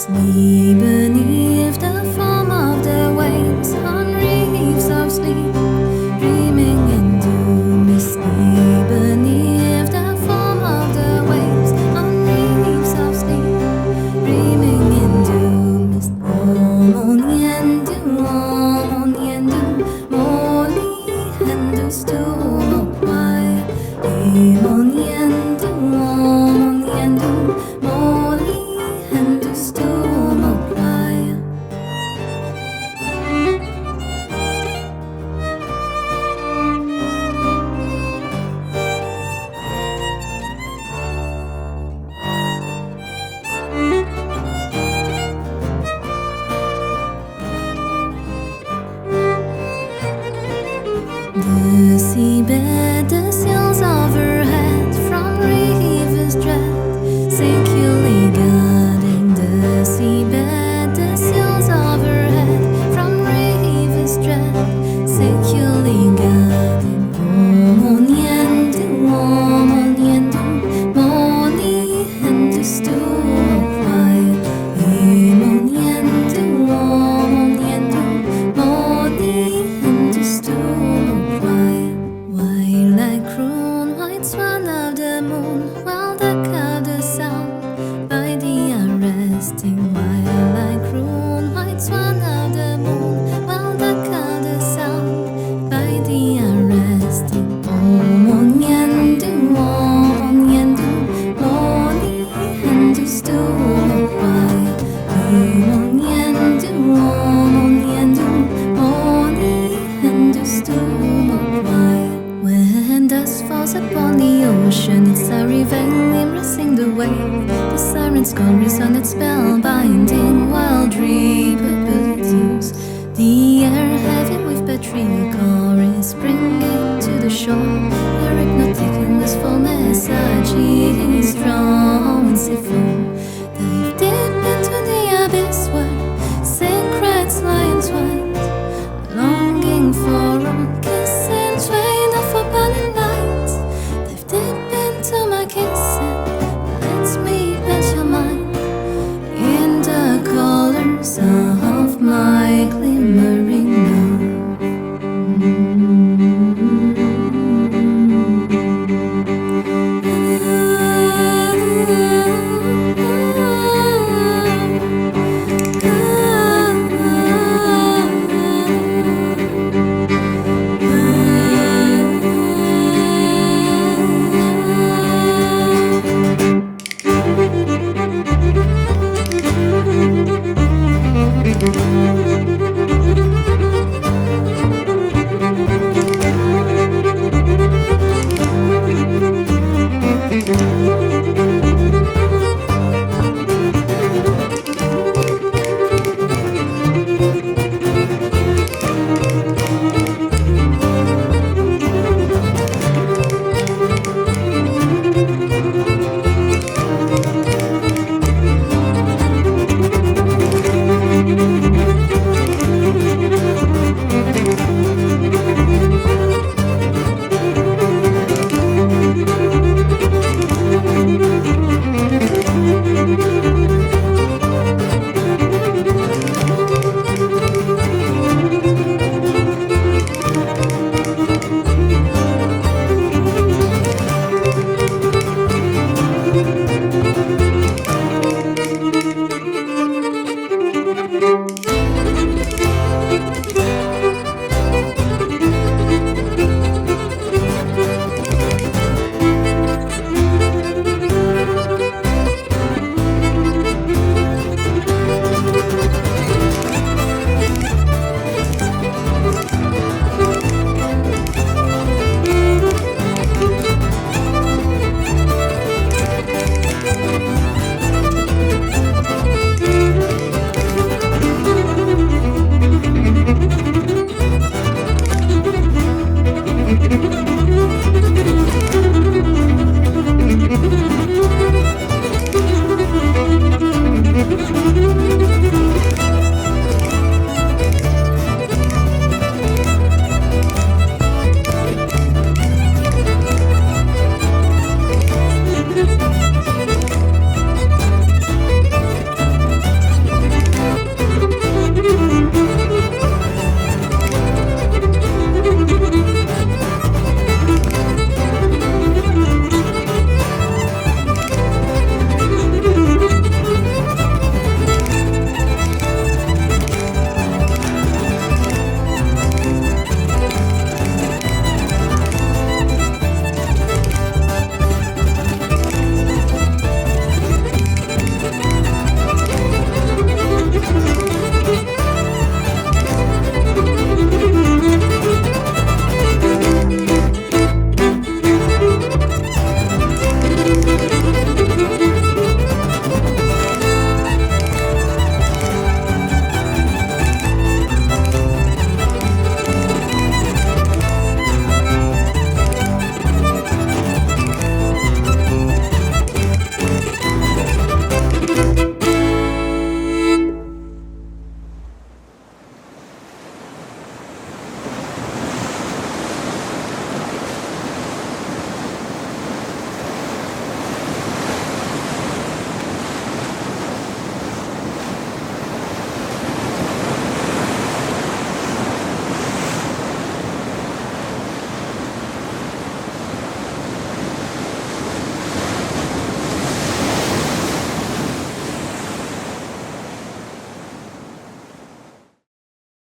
Sleep beneath the foam of the waves on reefs of sleep, dreaming into mist. Sleep beneath the foam of the waves on reefs of sleep, dreaming into mist. 어머니엔두 머리핸두 스토먹과에 어머니엔두 머리핸두 스토먹과에. The seabed, the sails overhead from reefs dread, securely guarding the seabed, the sails overhead from reefs dread, securely guarding. 어머니엔두 머리핸두 스토먹과에 어머니엔두 머리핸두 스토먹과에. White like Croon, white swan of the moon, well the cloud is sound by the arresting. White like Croon, white swan of the moon, well the cloud is sound by the arresting. 어머니엔두 머리핸두 스토먹과에 어머니엔두 머리핸두 스토먹과에. When dusk falls upon the ocean, it's a reveling embracing the wave. The siren's call resonates spellbinding, while 𝗘𝗶𝗶𝗁 the air heavy with patriot chorus, bringing to the shore. The hypnotic and wistful message is strong.